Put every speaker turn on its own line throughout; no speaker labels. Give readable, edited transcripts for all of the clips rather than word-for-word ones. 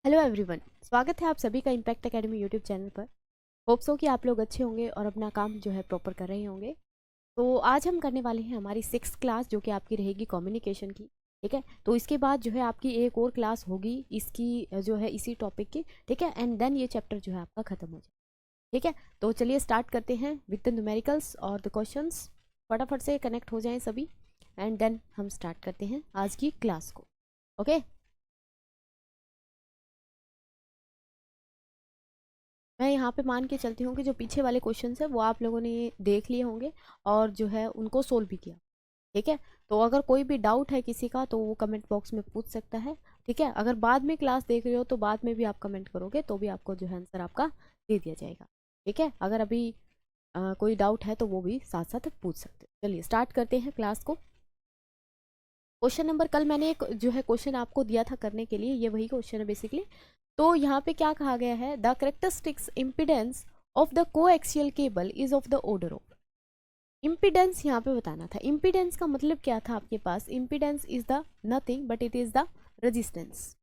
Hello everyone, स्वागत है आप सभी का इम्पैक्ट एकेडमी यूट्यूब चैनल पर। होप्स हो कि आप लोग अच्छे होंगे और अपना काम जो है प्रॉपर कर रहे होंगे। तो आज हम करने वाले हैं हमारी 6th क्लास, जो कि आपकी रहेगी कम्युनिकेशन की। ठीक है, तो इसके बाद जो है आपकी एक और क्लास होगी इसकी जो है इसी टॉपिक की। ठीक है, एंड देन ये चैप्टर जो है आपका खत्म हो जाए। ठीक है, तो चलिए स्टार्ट करते हैं विद द न्यूमेरिकल्स और द क्वेश्चंस। फटाफट से कनेक्ट हो जाएं सभी, एंड देन हम स्टार्ट करते हैं आज की क्लास को। ओके, मैं यहाँ पे मान के चलती हूँ कि जो पीछे वाले क्वेश्चंस है वो आप लोगों ने देख लिए होंगे और जो है उनको सोल्व भी किया। ठीक है, तो अगर कोई भी डाउट है किसी का तो वो कमेंट बॉक्स में पूछ सकता है। ठीक है, अगर बाद में क्लास देख रहे हो तो बाद में भी आप कमेंट करोगे तो भी आपको जो है आंसर आपका दे दिया जाएगा। ठीक है, अगर अभी कोई डाउट है तो वो भी साथ साथ पूछ सकते हो। चलिए स्टार्ट करते हैं क्लास को। क्वेश्चन नंबर, कल मैंने एक जो है क्वेश्चन आपको दिया था करने के लिए, ये वही क्वेश्चन है बेसिकली। तो यहाँ पे क्या कहा गया है, the characteristics impedance of the coaxial cable is of the order of. Impedance यहाँ पे बताना था। इम्पिडेंस का मतलब क्या था आपके पास, impedance is the nothing but it is the resistance.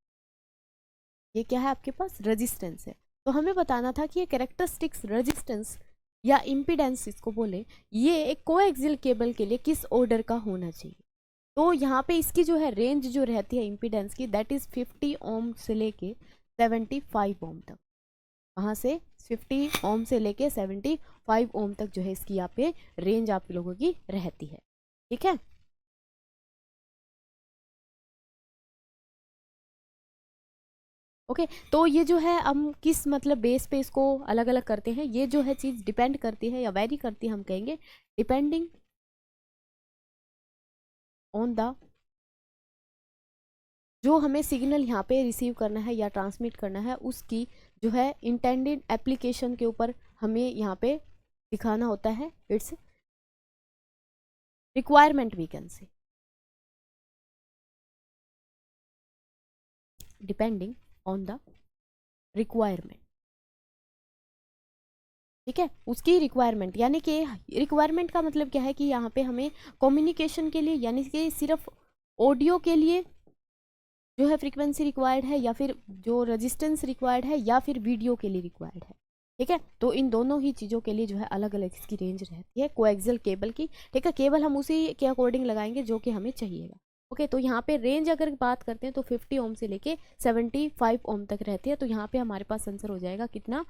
ये क्या है आपके पास, रेजिस्टेंस है। तो हमें बताना था कि ये करेक्टरिस्टिक्स रेजिस्टेंस या इम्पिडेंस इसको बोले, ये एक कोएक्सियल केबल के लिए किस ऑर्डर का होना चाहिए। तो यहाँ पे इसकी जो है रेंज जो रहती है इम्पीडेंस की, दैट इज 50 ओम से लेके 75 ओम तक। वहाँ से 50 ओम से लेके 75 ओम तक जो है इसकी यहाँ पे रेंज आप लोगों की रहती है। ठीक है, ओके। तो ये जो है हम किस मतलब बेस पे इसको अलग अलग करते हैं, ये जो है चीज़ डिपेंड करती है या वेरी करती है, हम कहेंगे डिपेंडिंग ऑन द, जो हमें सिग्नल यहाँ पे रिसीव करना है या ट्रांसमिट करना है उसकी जो है इंटेंडेड एप्लीकेशन के ऊपर हमें यहाँ पे दिखाना होता है। It's requirement, we can say depending on the requirement. ठीक है, उसकी रिक्वायरमेंट, यानी कि रिक्वायरमेंट का मतलब क्या है कि यहाँ पे हमें कम्युनिकेशन के लिए, यानी कि सिर्फ ऑडियो के लिए जो है फ्रीक्वेंसी रिक्वायर्ड है, या फिर जो रेजिस्टेंस रिक्वायर्ड है, या फिर वीडियो के लिए रिक्वायर्ड है। ठीक है, तो इन दोनों ही चीज़ों के लिए जो है अलग अलग इसकी रेंज रहती है कोएक्सियल केबल की। ठीक है, केबल हम उसी के अकॉर्डिंग लगाएंगे जो कि हमें चाहिएगा। ओके, तो यहाँ पे रेंज अगर बात करते हैं तो 50 ओम से लेके 75 ओम तक रहती है। तो यहाँ पे हमारे पास आंसर हो जाएगा कितना,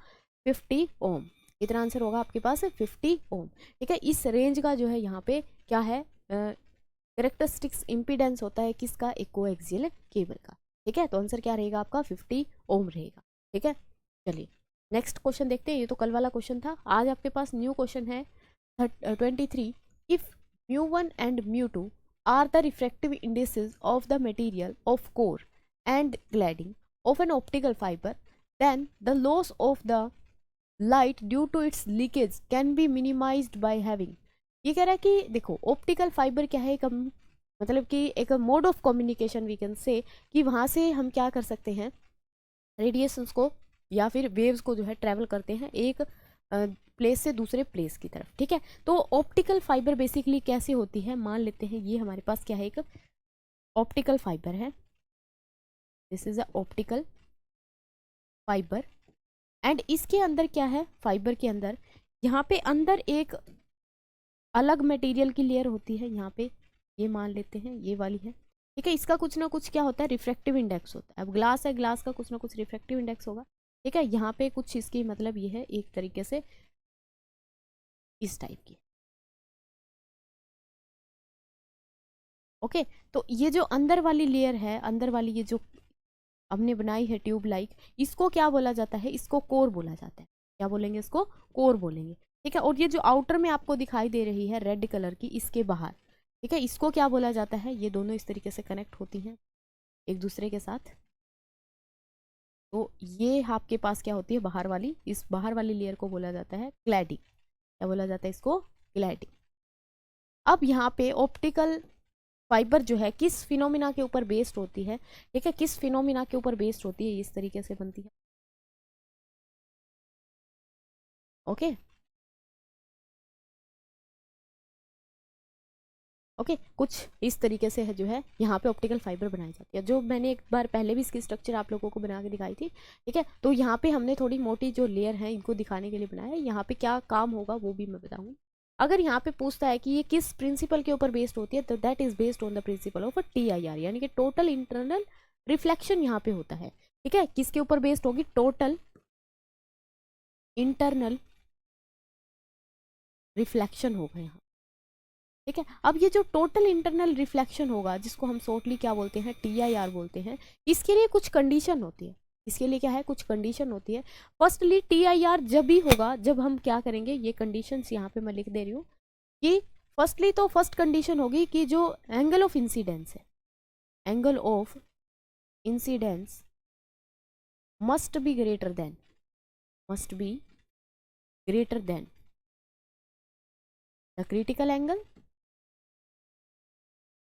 50 ओम। कितना आंसर होगा आपके पास, 50 ओम। ठीक है, इस रेंज का जो है यहाँ पे क्या है, करेक्टरिस्टिक्स इम्पीडेंस होता है किसका, एक कोएक्सियल केबल का। ठीक है, तो आंसर क्या रहेगा आपका, 50 ओम रहेगा। ठीक है, चलिए नेक्स्ट क्वेश्चन देखते हैं। ये तो कल वाला क्वेश्चन था, आज आपके पास न्यू क्वेश्चन है 23। If μ1 and μ2 are the refractive indices of the material of core and cladding of an optical fibre, then the loss of the light due to its leakage can be minimised by having. ये कह रहा है कि देखो optical fibre क्या है, एक मतलब कि एक mode of communication we can say, कि वहाँ से हम क्या कर सकते हैं, रेडिएशंस को या फिर वेव्स को जो है ट्रैवल करते हैं एक प्लेस से दूसरे प्लेस की तरफ। ठीक है, तो ऑप्टिकल फाइबर बेसिकली कैसे होती है, मान लेते हैं ये हमारे पास क्या है, एक ऑप्टिकल फाइबर है। This is a optical fibre, and इसके अंदर क्या है, फाइबर के अंदर यहाँ पे अंदर एक अलग मटेरियल की लेयर होती है। यहाँ पे ये मान लेते हैं ये वाली है। ठीक है, इसका कुछ ना कुछ क्या होता है, रिफ्रैक्टिव इंडेक्स होता है। अब ग्लास है, ग्लास का कुछ ना कुछ रिफ्रैक्टिव इंडेक्स होगा। ठीक है, यहाँ पे कुछ इसकी मतलब ये है एक तरीके से इस टाइप की। ओके, तो ये जो अंदर वाली लेयर है, अंदर वाली ये जो हमने बनाई है ट्यूब लाइक, इसको क्या बोला जाता है, इसको कोर बोला जाता है। क्या बोलेंगे, इसको कोर बोलेंगे। ठीक है, और ये जो आउटर में आपको दिखाई दे रही है रेड कलर की, इसके बाहर, ठीक है, इसको क्या बोला जाता है, ये दोनों इस तरीके से कनेक्ट होती हैं एक दूसरे के साथ। तो ये आपके पास क्या होती है, बाहर वाली, इस बाहर वाली लेयर को बोला जाता है क्लैडिंग। क्या बोला जाता है इसको, क्लैडिंग। अब यहाँ पे ऑप्टिकल फाइबर जो है किस फिनोमिना के ऊपर बेस्ड होती है, ठीक है, किस फिनोमिना के ऊपर बेस्ड होती है, इस तरीके से बनती है। ओके, ओके कुछ इस तरीके से है जो है यहाँ पे ऑप्टिकल फाइबर बनाई जाती है, जो मैंने एक बार पहले भी इसकी स्ट्रक्चर आप लोगों को बना के दिखाई थी। ठीक है, तो यहाँ पे हमने थोड़ी मोटी जो लेयर है इनको दिखाने के लिए बनाया है। यहाँ पे क्या काम होगा वो भी मैं बताऊँ। अगर यहाँ पे पूछता है कि ये किस प्रिंसिपल के ऊपर बेस्ड होती है, तो that is based on the principle of TIR, यानी कि टोटल इंटरनल रिफ्लेक्शन यहाँ पे होता है। ठीक है, किसके ऊपर बेस्ड होगी? टोटल इंटरनल रिफ्लेक्शन होगा यहाँ। ठीक है, अब ये जो टोटल इंटरनल रिफ्लेक्शन होगा, जिसको हम शॉर्टली क्या बोलते हैं? TIR बोलते हैं। इसके लिए कुछ कंडीशन होती है। इसके लिए क्या है? कुछ कंडीशन होती है। फर्स्टली TIR जब भी होगा, जब हम क्या करेंगे, ये कंडीशंस यहाँ पे मैं लिख दे रही हूँ कि फर्स्टली तो फर्स्ट कंडीशन होगी कि जो एंगल ऑफ इंसिडेंस है, angle of incidence must be greater than the critical angle.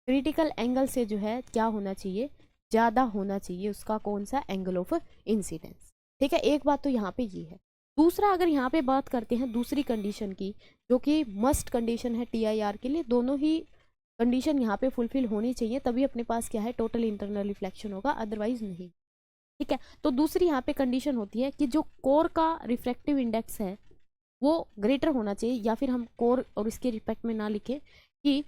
Critical angle से जो है क्या होना चाहिए? ज़्यादा होना चाहिए उसका कौन सा? Angle of incidence. ठीक है, एक बात तो यहाँ पे ये है। दूसरा, अगर यहाँ पे बात करते हैं दूसरी कंडीशन की, जो कि मस्ट कंडीशन है TIR के लिए, दोनों ही कंडीशन यहाँ पे फुलफिल होनी चाहिए, तभी अपने पास क्या है? टोटल इंटरनल रिफ्लेक्शन होगा, अदरवाइज नहीं। ठीक है, तो दूसरी यहाँ पे कंडीशन होती है कि जो कोर का रिफ्रैक्टिव इंडेक्स है वो ग्रेटर होना चाहिए, या फिर हम कोर और इसके रिस्पेक्ट में ना लिखें कि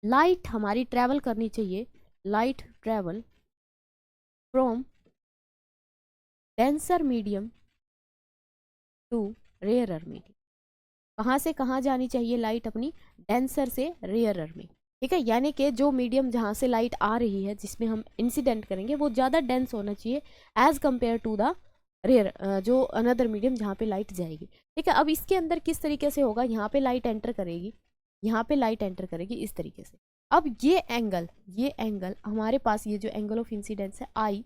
लाइट हमारी ट्रैवल करनी चाहिए, light travel from denser medium to rarer medium. कहाँ से कहाँ जानी चाहिए लाइट अपनी? डेंसर से रेयरर में। ठीक है, यानी कि जो मीडियम जहाँ से लाइट आ रही है, जिसमें हम इंसिडेंट करेंगे, वो ज़्यादा डेंस होना चाहिए as compare to the rare, जो अनदर मीडियम जहाँ पे लाइट जाएगी। ठीक है, अब इसके अंदर किस तरीके से होगा? यहाँ पे लाइट एंटर करेगी, यहाँ पे लाइट एंटर करेगी इस तरीके से। अब ये एंगल हमारे पास, ये जो एंगल ऑफ इंसिडेंस है I,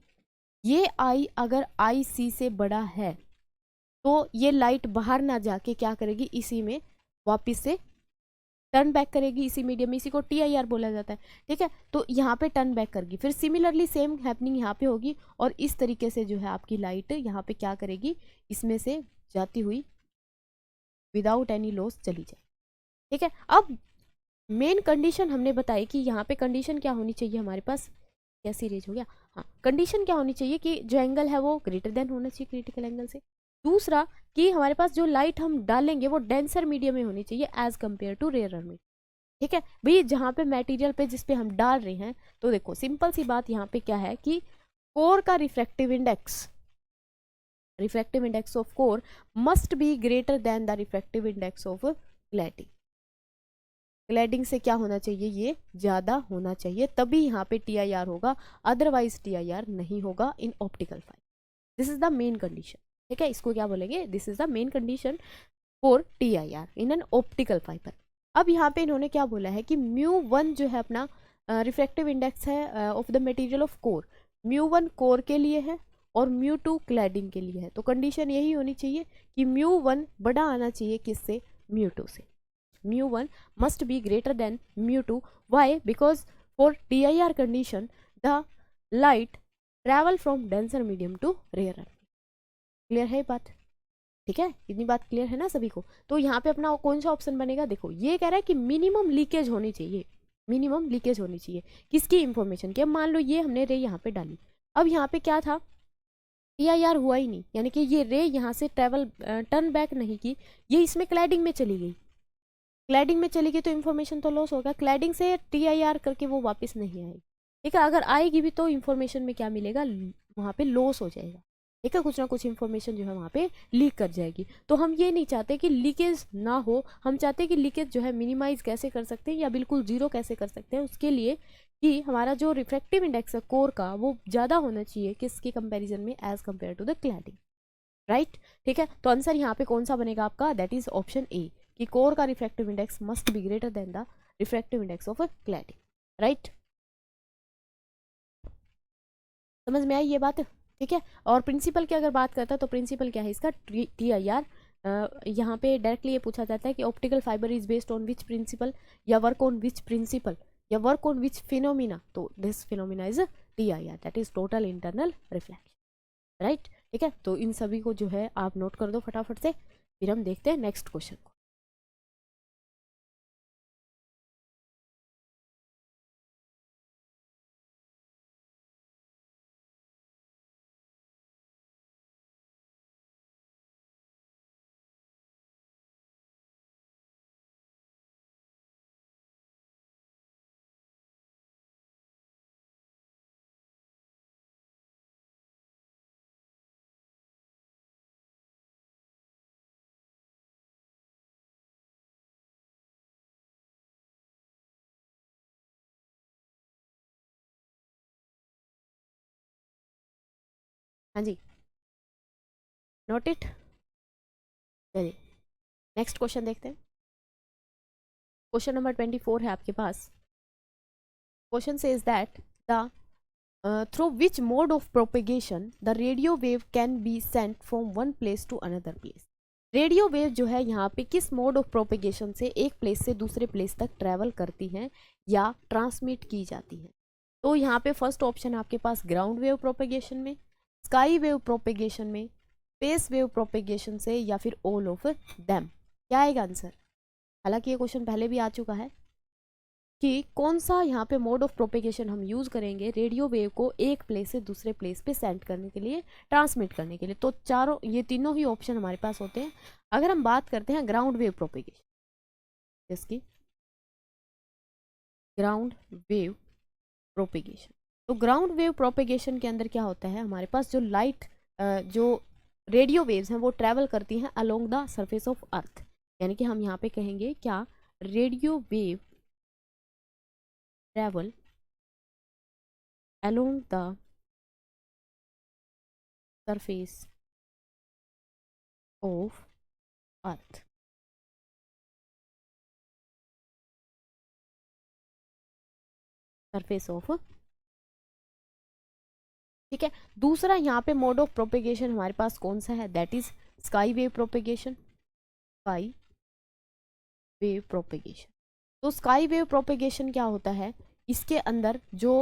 ये I अगर IC से बड़ा है तो ये लाइट बाहर ना जाके क्या करेगी? इसी में वापस से टर्न बैक करेगी, इसी मीडियम में। इसी को TIR बोला जाता है। ठीक है, तो यहाँ पे टर्न बैक करेगी, फिर सिमिलरली सेम हैपनिंग यहाँ पे होगी, और इस तरीके से जो है आपकी लाइट यहाँ पे क्या करेगी? इसमें से जाती हुई विदाउट एनी लॉस चली जाए। ठीक है, अब मेन कंडीशन हमने बताई कि यहाँ पे कंडीशन क्या होनी चाहिए हमारे पास? कैसी रेंज हो गया? हाँ, कंडीशन क्या होनी चाहिए कि जो एंगल है वो ग्रेटर देन होना चाहिए क्रिटिकल एंगल से। दूसरा कि हमारे पास जो लाइट हम डालेंगे वो डेंसर मीडियम में होनी चाहिए एज कंपेयर टू रेयरर में। ठीक है भाई, जहाँ पे मटेरियल पे जिस पे हम डाल रहे हैं, तो देखो सिंपल सी बात यहाँ पे क्या है कि कोर का refractive index of core must be greater than the refractive index of cladding. Cladding से क्या होना चाहिए? ये ज़्यादा होना चाहिए, तभी यहाँ पे TIR होगा, अदरवाइज TIR नहीं होगा in optical fibre. This is the main condition. ठीक है, इसको क्या बोलेंगे? This is the main condition for TIR in an optical fibre. अब यहाँ पे इन्होंने क्या बोला है कि μ1 जो है अपना रिफ्रैक्टिव इंडेक्स है of the material of core, μ1 core के लिए है और μ2 क्लैडिंग के लिए है। तो कंडीशन यही होनी चाहिए कि μ1 बड़ा आना चाहिए किससे? μ2 से। μ1 must be greater than μ2. Why? Because for TIR condition the light travel from denser medium to rarer. Clear है बात? ठीक है, इतनी बात क्लियर है ना सभी को? तो यहाँ पे अपना कौन सा ऑप्शन बनेगा? देखो ये कह रहा है कि मिनिमम लीकेज होनी चाहिए, मिनिमम लीकेज होनी चाहिए किसकी? इंफॉर्मेशन की। अब मान लो ये हमने रे यहाँ पे डाली, अब यहाँ पे क्या था? TIR हुआ ही नहीं, यानी कि ये रे यहाँ से ट्रेवल टर्न बैक नहीं की, ये इसमें क्लैडिंग में चली गई। क्लैडिंग में चली गई तो इन्फॉर्मेशन तो लॉस होगा, क्लैडिंग से TIR करके वो वापस नहीं आएगी। ठीक है, अगर आएगी भी तो इन्फॉर्मेशन में क्या मिलेगा? वहाँ पे लॉस हो जाएगा। ठीक है, कुछ ना कुछ इन्फॉर्मेशन जो है वहाँ पे लीक कर जाएगी। तो हम ये नहीं चाहते कि लीकेज ना हो, हम चाहते हैं कि लीकेज जो है मिनिमाइज कैसे कर सकते हैं या बिल्कुल जीरो कैसे कर सकते हैं। उसके लिए कि हमारा जो रिफ्रैक्टिव इंडेक्स है कोर का वो ज़्यादा होना चाहिए किसके कंपेरिजन में? As compare to the cladding. Right, ठीक है, तो आंसर यहाँ पे कौन सा बनेगा आपका? दैट इज ऑप्शन ए, कि कोर का refractive index must be greater than the refractive index of cladding. Right, समझ में आई ये बात? ठीक है, और प्रिंसिपल की अगर बात करता है तो प्रिंसिपल क्या है इसका? TIR। यहाँ पे डायरेक्टली ये पूछा जाता है कि optical fibre is based on which principle, या वर्क ऑन विच प्रिंसिपल, या वर्क ऑन विच फिनोमिना। तो this phenomena is TIR, that is total internal reflection. Right, ठीक है, तो इन सभी को जो है आप नोट कर दो फटाफट से, फिर हम देखते हैं नेक्स्ट क्वेश्चन को। हाँ जी, नोट इट। चलिए नेक्स्ट क्वेश्चन देखते हैं। क्वेश्चन नंबर 24 है आपके पास। Question says that the through which mode of propagation the radio wave can be sent from one place to another place। Radio wave जो है यहाँ पे किस मोड ऑफ प्रोपेगेशन से एक प्लेस से दूसरे प्लेस तक ट्रेवल करती हैं या ट्रांसमिट की जाती हैं। तो यहाँ पे फर्स्ट ऑप्शन आपके पास ग्राउंड वेव प्रोपेगेशन में, स्काई वेव प्रोपेगेशन में, स्पेस वेव प्रोपेगेशन से, या फिर ऑल ऑफ देम। क्या आएगा आंसर? हालांकि ये क्वेश्चन पहले भी आ चुका है कि कौन सा यहाँ पे मोड ऑफ प्रोपेगेशन हम यूज़ करेंगे रेडियो वेव को एक प्लेस से दूसरे प्लेस पे सेंड करने के लिए, ट्रांसमिट करने के लिए। तो चारों, ये तीनों ही ऑप्शन हमारे पास होते हैं। अगर हम बात करते हैं ग्राउंड वेव प्रोपेगेशन, जिसकी ग्राउंड वेव प्रोपेगेशन, तो ग्राउंड वेव प्रोपेगेशन के अंदर क्या होता है, हमारे पास जो लाइट जो रेडियो वेव्स हैं वो ट्रैवल करती हैं along the surface of earth. यानी कि हम यहाँ पे कहेंगे क्या, radio wave travel along the surface of earth। Surface of, ठीक है। दूसरा यहाँ पे मोड ऑफ प्रोपेगेशन हमारे पास कौन सा है, that is sky wave propagation. Sky wave propagation, तो स्काई वेव प्रोपेगेशन क्या होता है, इसके अंदर जो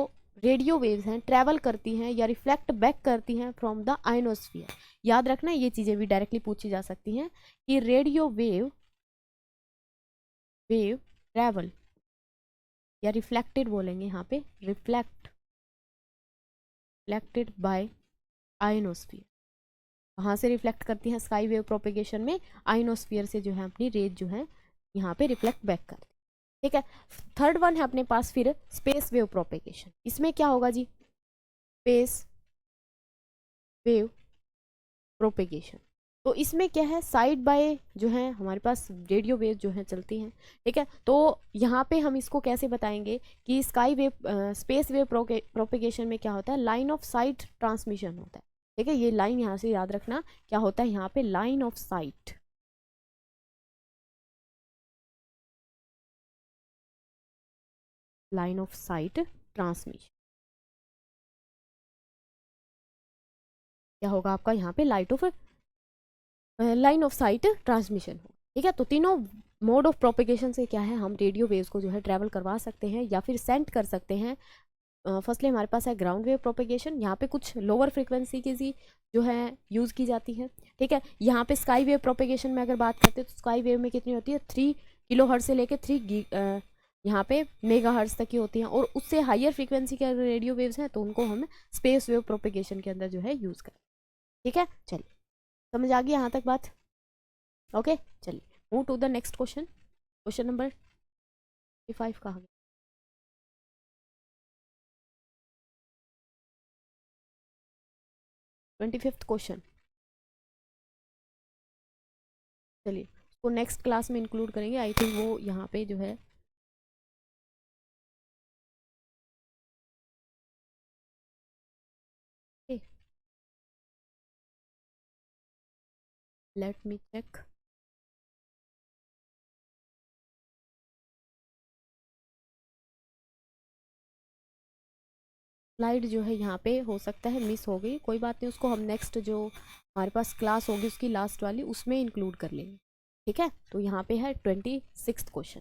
रेडियो वेव्स हैं ट्रैवल करती हैं या रिफ्लेक्ट बैक करती हैं फ्रॉम द आयनोस्फीयर। याद रखना ये चीज़ें भी डायरेक्टली पूछी जा सकती हैं कि रेडियो वेव ट्रैवल, या रिफ्लेक्टेड बोलेंगे यहाँ पे, रिफ्लेक्टेड बाय आयनोस्फीयर। कहाँ से रिफ्लेक्ट करती हैं स्काई वेव प्रोपेगेशन में, आयनोस्फीयर से जो है अपनी रेज जो है यहाँ पे रिफ्लेक्ट बैक करती है, ठीक है। थर्ड वन है अपने पास फिर स्पेस वेव प्रोपेगेशन। इसमें क्या होगा जी, स्पेस वेव प्रोपेगेशन, तो इसमें क्या है, साइड बाय जो है हमारे पास रेडियो वेव जो है चलती हैं, ठीक है। तो यहाँ पे हम इसको कैसे बताएंगे कि sky wave space wave propagation में क्या होता है, लाइन ऑफ साइट ट्रांसमिशन होता है, ठीक है। ये लाइन यहाँ से याद रखना, क्या होता है यहाँ पे, line of site, line of site transmission. क्या होगा आपका यहाँ पे, लाइन ऑफ साइट ट्रांसमिशन हो, ठीक है। तो तीनों मोड ऑफ प्रोपेगेशन से क्या है, हम रेडियो वेव्स को जो है ट्रैवल करवा सकते हैं या फिर सेंड कर सकते हैं। फर्स्टली हमारे पास है ग्राउंड वेव प्रोपेगेशन, यहाँ पे कुछ लोअर फ्रिक्वेंसी की सी जो है यूज़ की जाती है, ठीक है। यहाँ पे स्काई वेव प्रोपेगेशन में अगर बात करते हैं तो स्काई वेव में कितनी होती है, 3 किलोहर्ट्ज़ से लेकर 3 यहाँ पे मेगाहर्ट्ज़ तक की होती हैं, और उससे हायर फ्रिक्वेंसी के अगर रेडियो वेव्स हैं तो उनको हम स्पेस वेव प्रोपेगेशन के अंदर जो है यूज़ करें, ठीक है। चलिए समझ आ गई यहाँ तक बात, ओके। चलिए move to the next question. Question number 25 कहाँ गया, 25th क्वेश्चन। चलिए उसको नेक्स्ट क्लास में इंक्लूड करेंगे, आई थिंक वो यहाँ पे जो है लेट मी चेक। स्लाइड जो है यहाँ पे हो सकता है मिस हो गई, कोई बात नहीं, उसको हम नेक्स्ट जो हमारे पास क्लास होगी उसकी लास्ट वाली उसमें इंक्लूड कर लेंगे, ठीक है। तो यहाँ पे है 26th क्वेश्चन।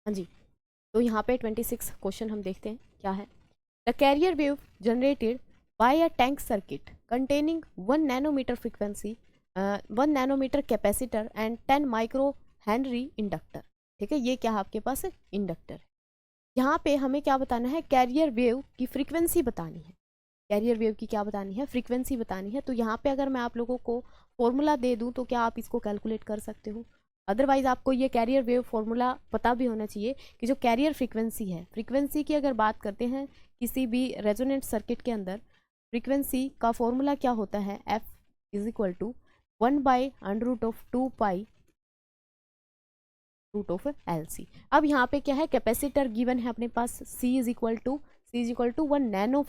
हाँ जी, तो यहाँ पे 26 क्वेश्चन हम देखते हैं क्या है। The carrier wave generated by a tank circuit containing 1 nanometre frequency, 1 nanometre capacitor and 10 micro henry inductor, ठीक है। ये क्या है आपके पास, इंडक्टर। यहाँ पे हमें क्या बताना है, कैरियर वेव की फ्रीक्वेंसी बतानी है। कैरियर वेव की क्या बतानी है, फ्रीक्वेंसी बतानी है। तो यहाँ पे अगर मैं आप लोगों को फॉर्मूला दे दूँ तो क्या आप इसको कैलकुलेट कर सकते हो। अदरवाइज आपको ये कैरियर वेव फॉर्मूला पता भी होना चाहिए कि जो कैरियर फ्रीक्वेंसी है, फ्रीक्वेंसी की अगर बात करते हैं किसी भी रेजोनेंट सर्किट के अंदर, फ्रीक्वेंसी का फॉर्मूला क्या होता है, F is equal to 1/√2π root of L C. अब यहाँ पे क्या है, कैपेसिटर गिवन है अपने पास, C is equal to 1 nano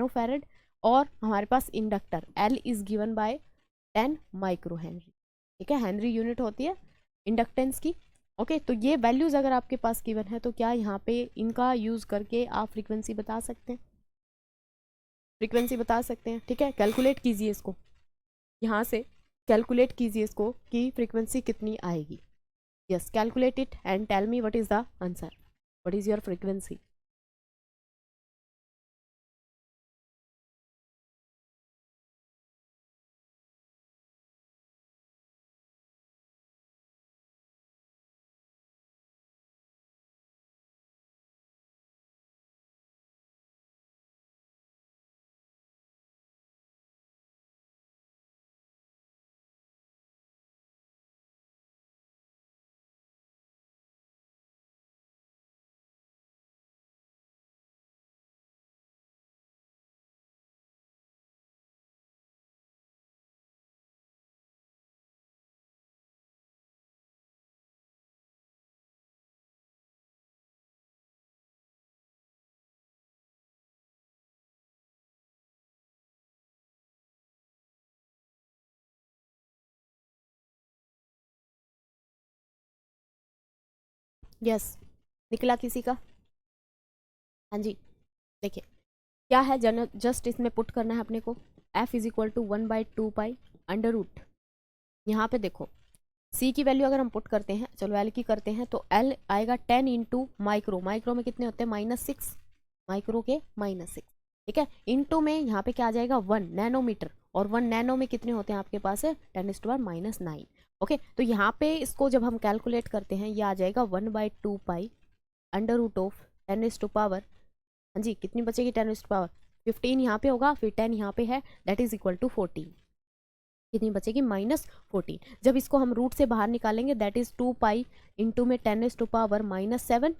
farad, और हमारे पास inductor L is given by 10 micro henry. ठीक है, हेनरी यूनिट होती है इंडक्टेंस की। ओके, तो ये वैल्यूज अगर आपके पास गिवन है तो क्या यहाँ पे इनका यूज करके आप फ्रीक्वेंसी बता सकते हैं, फ्रीक्वेंसी बता सकते हैं। ठीक है, कैलकुलेट कीजिए इसको, यहाँ से कैलकुलेट कीजिए इसको कि फ्रीक्वेंसी कितनी आएगी। Yes, calculate it and tell me what is the answer. What is your frequency? Yes, निकला किसी का? हाँ जी, देखिए क्या है, जस्ट इसमें पुट करना है अपने को, F is equal to 1/2π under root. यहाँ पे देखो C की वैल्यू अगर हम पुट करते हैं, चलो L की करते हैं, तो L आएगा 10 इंटू माइक्रो, माइक्रो में कितने होते हैं -6, माइक्रो के -6। ठीक है, इंटू में यहाँ पे क्या आ जाएगा 1 नैनोमीटर, और 1 नैनो में कितने होते हैं आपके पास है 10⁻⁹। ओके, तो यहाँ पे इसको जब हम कैलकुलेट करते हैं ये आ जाएगा 1/2π अंडर रूट ऑफ 10⁻, हाँ जी कितनी बचेगी 10⁻, 15 यहाँ पे होगा, फिर 10 यहाँ पे है, दैट इज इक्वल टू 14, कितनी बचेगी -14। जब इसको हम रूट से बाहर निकालेंगे दैट इज 2π इंटू में 10⁻⁻7,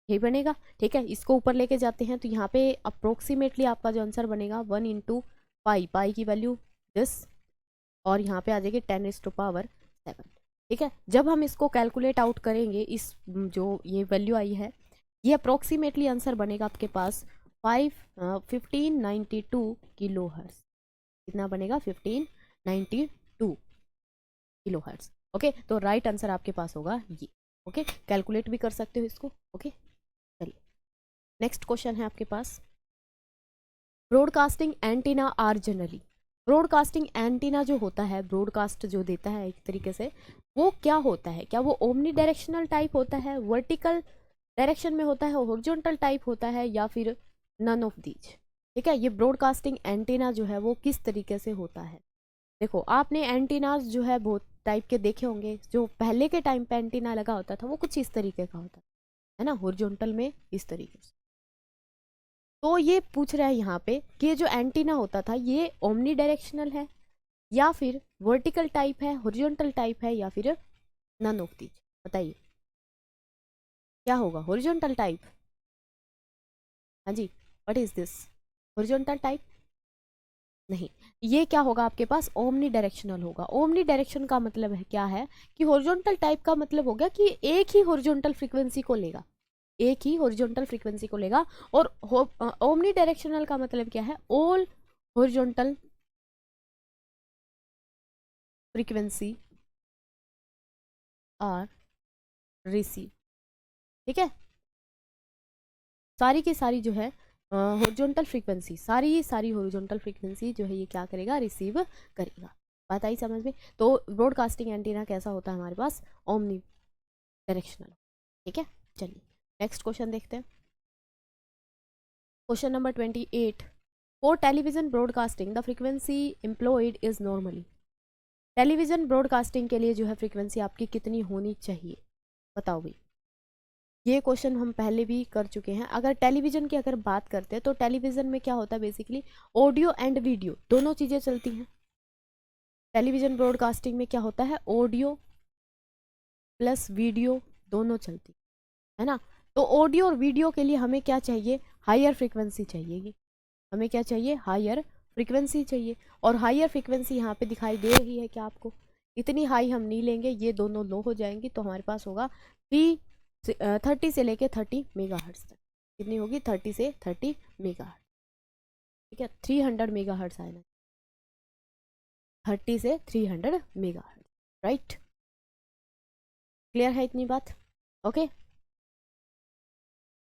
यही बनेगा। ठीक है, इसको ऊपर लेके जाते हैं तो यहाँ पे अप्रोक्सीमेटली आपका जो आंसर बनेगा 1 इंटू पाई की वैल्यू दिस, और यहाँ पे आ जाएगी 10⁻7। ठीक है, जब हम इसको कैलकुलेट आउट करेंगे, इस जो ये वैल्यू आई है, ये अप्रोक्सीमेटली आंसर बनेगा आपके पास 1592 किलो हर्ट्ज। कितना बनेगा 1592 किलो हर्ट्ज। ओके, तो राइट आंसर आपके पास होगा ये। ओके, कैलकुलेट भी कर सकते हो इसको। ओके, चलिए नेक्स्ट क्वेश्चन है आपके पास, broadcasting antenna are generally, broadcasting antenna जो होता है, ब्रॉडकास्ट जो देता है एक तरीके से, वो क्या होता है, क्या वो ओमनी डायरेक्शनल टाइप होता है, वर्टिकल डायरेक्शन में होता है, हॉरिजॉन्टल टाइप होता है, या फिर नन ऑफ दीज। ठीक है, ये ब्रॉडकास्टिंग एंटीना जो है वो किस तरीके से होता है। देखो आपने एंटीनाज जो है बहुत टाइप के देखे होंगे, जो पहले के टाइम पे एंटीना लगा होता था वो कुछ इस तरीके का होता है ना, हॉरिजॉन्टल में इस तरीके से। तो ये पूछ रहा है यहाँ पे कि ये जो एंटीना होता था ये ओमनी डायरेक्शनल है, या फिर वर्टिकल टाइप है, हॉरिजॉन्टल टाइप है, या फिर नन ऑफ दीज। बताइए क्या होगा, हॉरिजॉन्टल टाइप? हाँ जी, what is this, horizontal type? नहीं, ये क्या होगा आपके पास, ओमनी डायरेक्शनल होगा। ओमनी डायरेक्शन का मतलब है क्या है कि हॉरिजॉन्टल टाइप का मतलब हो गया कि एक ही हॉरिजॉन्टल फ्रीक्वेंसी को लेगा, एक ही हॉरिजॉन्टल फ्रीक्वेंसी को लेगा। और ओमनी डायरेक्शनल का मतलब क्या है, all horizontal frequency are receive. ठीक है, सारी की सारी जो है हॉरिजॉन्टल फ्रीक्वेंसी, सारी हॉरिजॉन्टल फ्रीक्वेंसी जो है ये क्या करेगा, रिसीव करेगा। बात आई समझ में? तो ब्रॉडकास्टिंग एंटीना कैसा होता है हमारे पास, ओमनी डायरेक्शनल। ठीक है, चलिए नेक्स्ट क्वेश्चन देखते हैं। Question number 28, for television broadcasting the frequency employed is normally. Television broadcasting के लिए जो है फ्रीक्वेंसी आपकी कितनी होनी चाहिए, बताओ भाई। ये क्वेश्चन हम पहले भी कर चुके हैं। अगर टेलीविज़न की अगर बात करते हैं तो टेलीविज़न में क्या होता है, बेसिकली ऑडियो एंड वीडियो दोनों चीज़ें चलती हैं। टेलीविज़न ब्रॉडकास्टिंग में क्या होता है, ऑडियो प्लस वीडियो दोनों चलती है ना। तो ऑडियो और वीडियो के लिए हमें क्या चाहिए, हायर फ्रीक्वेंसी चाहिए। हमें क्या चाहिए, हायर फ्रीक्वेंसी चाहिए। और हायर फ्रीक्वेंसी यहाँ पे दिखाई दे रही है क्या आपको, इतनी हाई हम नहीं लेंगे, ये दोनों लो हो जाएंगी, तो हमारे पास होगा 30 से लेके 30 मेगाहर्ट्ज तक। कितनी होगी, 30 से 30 मेगाहर्ट्ज, ठीक है। 300 मेगाहर्ट्ज आएगा, 30 से 300 मेगाहर्ट्ज, राइट। क्लियर है इतनी बात, ओके।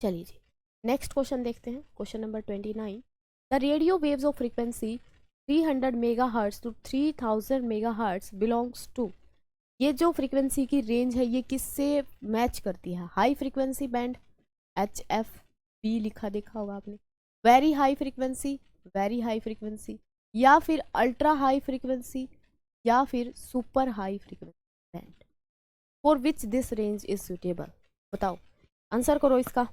चलिए जी, नेक्स्ट क्वेश्चन देखते हैं, question number 29। The radio waves of frequency 300 megahertz to 3000 megahertz belongs to, ये जो फ्रीक्वेंसी की रेंज है ये किससे मैच करती है, हाई फ्रीक्वेंसी बैंड HFB लिखा देखा होगा आपने, very high frequency, very high frequency, या फिर अल्ट्रा हाई फ्रीक्वेंसी, या फिर super high frequency band, for which this range is suitable. बताओ, आंसर करो इसका।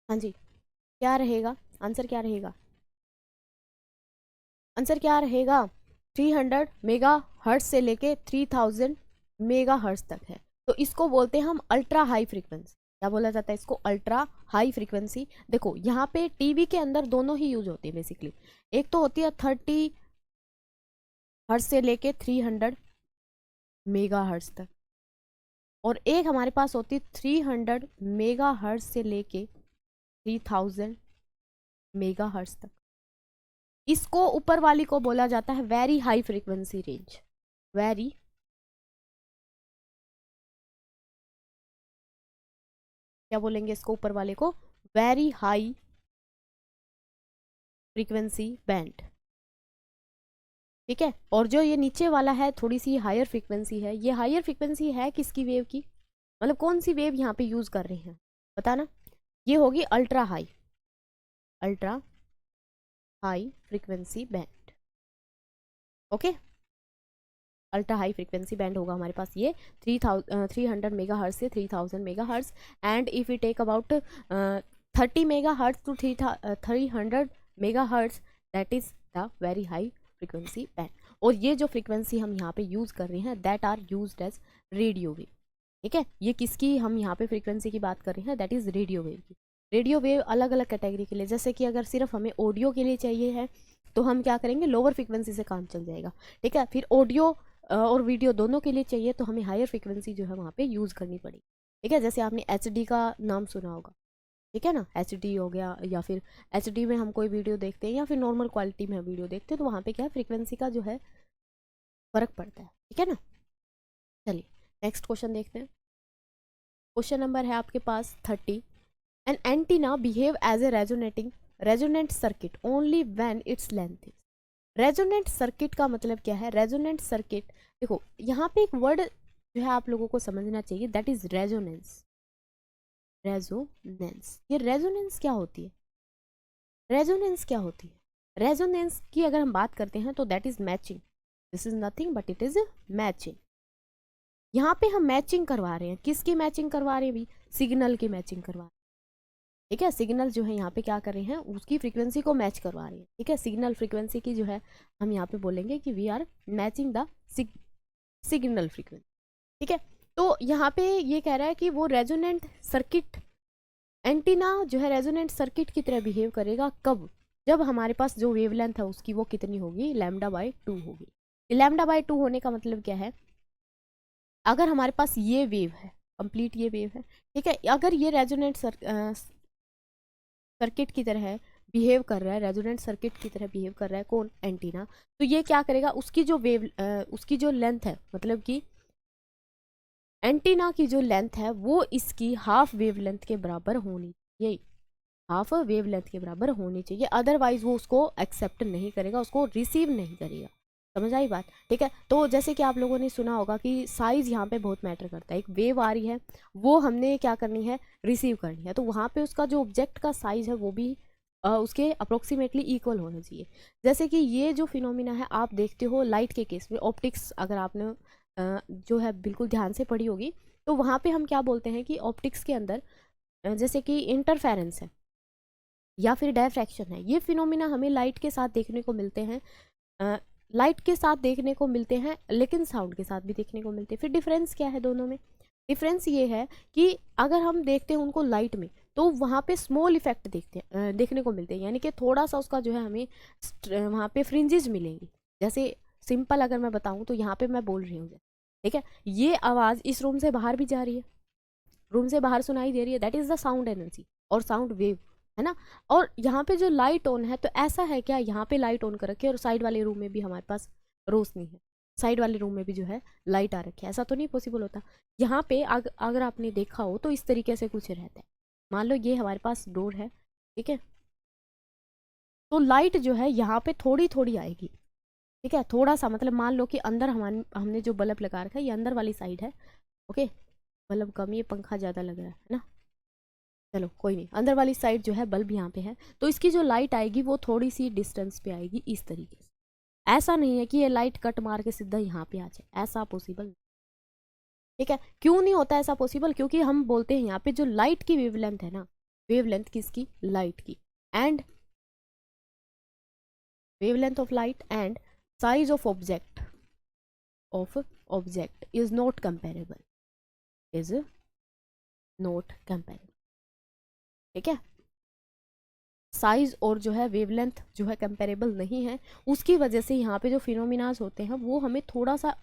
हाँ जी, क्या रहेगा आंसर, क्या रहेगा आंसर, क्या रहेगा, 300 मेगा हर्ट्ज से लेके 3000 मेगा हर्ट्ज तक है। तो इसको बोलते हैं हम अल्ट्रा हाई फ्रीक्वेंसी। क्या बोला जाता है इसको, अल्ट्रा हाई फ्रीक्वेंसी। देखो यहाँ पे टीवी के अंदर दोनों ही यूज होती है बेसिकली, एक तो होती है 30 हर्ट्ज से लेके 300 मेगा हर्ट्ज तक, और एक हमारे पास होती है 300 मेगा हर्ट्ज से लेके 3000 मेगा हर्ट्ज तक। इसको ऊपर वाली को बोला जाता है very high frequency range, very क्या बोलेंगे इसको, ऊपर वाले को वेरी हाई फ्रीक्वेंसी बैंड, ठीक है। और जो ये नीचे वाला है थोड़ी सी हायर फ्रीक्वेंसी है, ये हायर फ्रीक्वेंसी है किसकी वेव की, मतलब कौन सी वेव यहाँ पे यूज कर रहे हैं बताना, ये होगी ultra high, ultra high frequency band, okay. Ultra high frequency band होगा हमारे पास ये 300 मेगा हर्ट्ज से 3000 mega hertz, and if you take about 30 mega hertz to 300 mega hertz, that is the very high frequency band. और ये जो frequency हम यहाँ पे यूज कर रहे हैं that are used as radio wave, ठीक है। ये किसकी हम यहाँ पे फ्रीक्वेंसी की बात कर रहे हैं, दैट इज रेडियो वेव की। रेडियो वेव अलग अलग कैटेगरी के लिए, जैसे कि अगर सिर्फ हमें ऑडियो के लिए चाहिए है तो हम क्या करेंगे, लोअर फ्रीक्वेंसी से काम चल जाएगा, ठीक है। फिर ऑडियो और वीडियो दोनों के लिए चाहिए तो हमें हायर फ्रीक्वेंसी जो है वहाँ पे यूज़ करनी पड़ेगी, ठीक है। जैसे आपने HD का नाम सुना होगा, ठीक है ना, HD हो गया, या फिर HD में हम कोई वीडियो देखते हैं या फिर नॉर्मल क्वालिटी में हम वीडियो देखते हैं, तो वहाँ पे क्या है, फ्रीक्वेंसी का जो है फ़र्क पड़ता है, ठीक है ना। चलिए नेक्स्ट क्वेश्चन देखते हैं, क्वेश्चन नंबर है आपके पास 30। An antenna behave as a resonant circuit only when its length is, resonant circuit का मतलब क्या है, रेजोनेंट सर्किट, देखो यहाँ पे एक वर्ड जो है आप लोगों को समझना चाहिए, दैट इज रेजोनेंस। रेजोनेंस, ये रेजोनेंस क्या होती है, रेजोनेंस क्या होती है, रेजोनेंस की अगर हम बात करते हैं तो that is matching, this is nothing but it is matching. यहाँ पे हम मैचिंग करवा रहे हैं, किसकी मैचिंग करवा रहे हैं भी, सिग्नल की मैचिंग करवा रहे हैं, ठीक है। सिग्नल जो है यहाँ पे क्या कर रहे हैं, उसकी फ्रीक्वेंसी को मैच करवा रहे हैं, ठीक है। सिग्नल फ्रीक्वेंसी की जो है हम यहाँ पे बोलेंगे कि we are matching the signal frequency, ठीक है। तो यहाँ पे ये कह रहा है कि वो रेजोनेंट सर्किट, एंटीना जो है रेजोनेंट सर्किट की तरह बिहेव करेगा, कब, जब हमारे पास जो वेवलेंथ है उसकी वो कितनी होगी, λ/2 होगी। λ/2 होने का मतलब क्या है, अगर हमारे पास ये वेव है, कंप्लीट ये वेव है, ठीक है। अगर ये रेजोनेंट सर्किट की तरह बिहेव कर रहा है, रेजोनेंट सर्किट की तरह बिहेव कर रहा है कौन, एंटीना, तो ये क्या करेगा, उसकी जो वेव उसकी जो लेंथ है, मतलब कि एंटीना की जो लेंथ है वो इसकी हाफ वेव लेंथ के बराबर होनी चाहिए, हाफ वेव लेंथ के बराबर होनी चाहिए, अदरवाइज वो उसको एक्सेप्ट नहीं करेगा, उसको रिसीव नहीं करेगा। समझ आई बात, ठीक है। तो जैसे कि आप लोगों ने सुना होगा कि साइज यहाँ पे बहुत मैटर करता है, एक वेव आ रही है वो हमने क्या करनी है, रिसीव करनी है, तो वहाँ पे उसका जो ऑब्जेक्ट का साइज है वो भी उसके अप्रोक्सीमेटली इक्वल होना चाहिए। जैसे कि ये जो फिनोमिना है आप देखते हो लाइट के केस में, ऑप्टिक्स अगर आपने जो है बिल्कुल ध्यान से पढ़ी होगी, तो वहाँ पे हम क्या बोलते हैं कि ऑप्टिक्स के अंदर जैसे कि इंटरफेरेंस है या फिर डायफ्रैक्शन है, ये फिनोमिना हमें लाइट के साथ देखने को मिलते हैं, लाइट के साथ देखने को मिलते हैं, लेकिन साउंड के साथ भी देखने को मिलते हैं। फिर डिफरेंस क्या है दोनों में, डिफरेंस ये है कि अगर हम देखते हैं उनको लाइट में तो वहाँ पे स्मॉल इफेक्ट देखने को मिलते हैं, यानी कि थोड़ा सा उसका जो है हमें वहाँ पे फ्रिंजेस मिलेंगी। जैसे सिंपल अगर मैं बताऊँ तो यहाँ पे मैं बोल रही हूँ, ठीक है, ये आवाज़ इस रूम से बाहर भी जा रही है, रूम से बाहर सुनाई दे रही है, that is the sound energy और साउंड वेव, है ना। और यहाँ पे जो लाइट ऑन है, तो ऐसा है क्या, यहाँ पे लाइट ऑन कर रखी है और साइड वाले रूम में भी हमारे पास रोशनी है, साइड वाले रूम में भी जो है लाइट आ रखी है, ऐसा तो नहीं पॉसिबल होता। यहाँ पे अगर आपने देखा हो तो इस तरीके से कुछ रहता है, मान लो ये हमारे पास डोर है, ठीक है, तो लाइट जो है यहाँ पे थोड़ी थोड़ी आएगी, ठीक है, थोड़ा सा, मतलब मान लो कि अंदर हमने जो बल्ब लगा रखा है ये अंदर वाली साइड है, ओके, बल्ब कम, ये पंखा ज़्यादा लग रहा है ना, चलो कोई नहीं, अंदर वाली साइड जो है बल्ब यहाँ पे है, तो इसकी जो लाइट आएगी वो थोड़ी सी डिस्टेंस पे आएगी इस तरीके से, ऐसा नहीं है कि ये लाइट कट मार के सीधा यहाँ पे आ जाए, ऐसा पॉसिबल नहीं, ठीक है। क्यों नहीं होता ऐसा पॉसिबल, क्योंकि हम बोलते हैं यहाँ पे जो लाइट की वेवलेंथ है ना, वेवलेंथ किसकी, लाइट की, and wavelength of light and size of object is not comparable, is not comparable, ठीक है। साइज और जो है वेवलेंथ जो है कंपेरेबल नहीं है, उसकी वजह से यहाँ पे जो फिनोमिनाज होते हैं वो हमें थोड़ा सा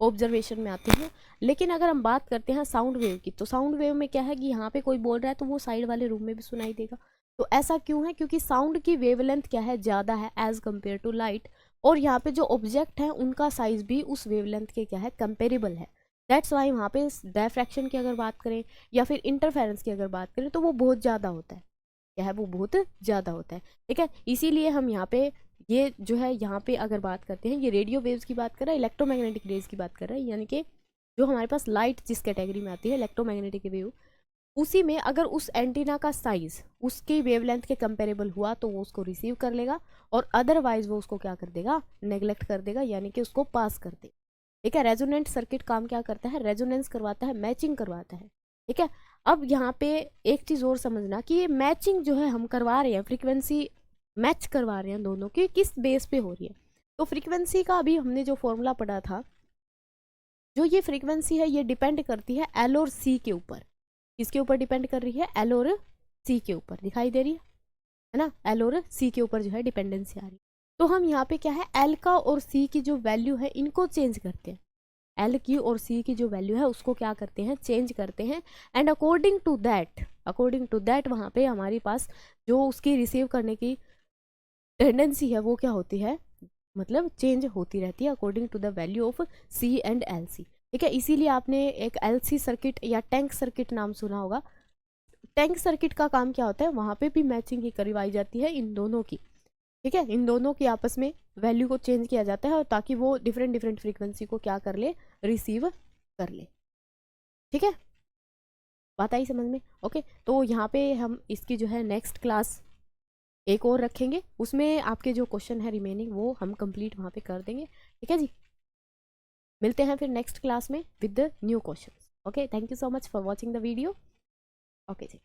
ऑब्जर्वेशन में आते हैं। लेकिन अगर हम बात करते हैं साउंड वेव की, तो साउंड वेव में क्या है कि यहाँ पे कोई बोल रहा है तो वो साइड वाले रूम में भी सुनाई देगा। तो ऐसा क्यों है, क्योंकि साउंड की वेवलेंथ क्या है, ज़्यादा है एज कम्पेयर टू लाइट, और यहाँ पे जो ऑब्जेक्ट है उनका साइज भी उस वेवलेंथ के क्या है, कंपेरेबल है। दैट्स वाई वहाँ पे डायफ्रैक्शन की अगर बात करें या फिर इंटरफेरेंस की अगर बात करें तो वो बहुत ज़्यादा होता है, क्या है, वो बहुत ज़्यादा होता है, ठीक है। इसीलिए हम यहाँ पे ये जो है यहाँ पे अगर बात करते हैं, ये रेडियो वेव्स की बात कर रहा है, इलेक्ट्रोमैग्नेटिक रेज की बात कर रहा है, यानी कि जो हमारे पास लाइट जिस कैटेगरी में आती है इलेक्ट्रोमैग्नेटिक वेव, उसी में अगर उस एंटीना का साइज उसकी वेवलेंथ के कंपेरेबल हुआ तो वो उसको रिसीव कर लेगा, और अदरवाइज वो उसको क्या कर देगा, नेग्लेक्ट कर देगा, यानी कि उसको पास कर देगा, ठीक है। रेजोनेंट सर्किट काम क्या करता है, रेजोनेंस करवाता है, मैचिंग करवाता है, ठीक है। अब यहाँ पे एक चीज़ और समझना कि ये मैचिंग जो है हम करवा रहे हैं, फ्रीक्वेंसी मैच करवा रहे हैं दोनों की, किस बेस पे हो रही है। तो फ्रीक्वेंसी का अभी हमने जो फॉर्मूला पढ़ा था, जो ये फ्रीक्वेंसी है ये डिपेंड करती है एल और सी के ऊपर, किसके ऊपर डिपेंड कर रही है, एल और सी के ऊपर, दिखाई दे रही है ना, एल और सी के ऊपर जो है डिपेंडेंसी आ रही है। तो हम यहाँ पे क्या है, एल का और सी की जो वैल्यू है इनको चेंज करते हैं, एल की और सी की जो वैल्यू है उसको क्या करते हैं, चेंज करते हैं, एंड अकॉर्डिंग टू दैट वहाँ पे हमारे पास जो उसकी रिसीव करने की टेंडेंसी है वो क्या होती है, मतलब चेंज होती रहती है according to the value of C and L C, ठीक है। इसीलिए आपने एक एल सी सर्किट या टैंक सर्किट नाम सुना होगा। टैंक सर्किट का काम क्या होता है, वहाँ पे भी मैचिंग ही करवाई जाती है इन दोनों की, ठीक है, इन दोनों की आपस में वैल्यू को चेंज किया जाता है, और ताकि वो डिफरेंट डिफरेंट फ्रीक्वेंसी को क्या कर ले, रिसीव कर ले, ठीक है। बात आई समझ में, ओके। तो यहाँ पे हम इसकी जो है नेक्स्ट क्लास एक और रखेंगे, उसमें आपके जो क्वेश्चन है रिमेनिंग वो हम कंप्लीट वहाँ पे कर देंगे, ठीक है जी। मिलते हैं फिर नेक्स्ट क्लास में with the new question, okay. Thank you so much for watching the video, okay ji.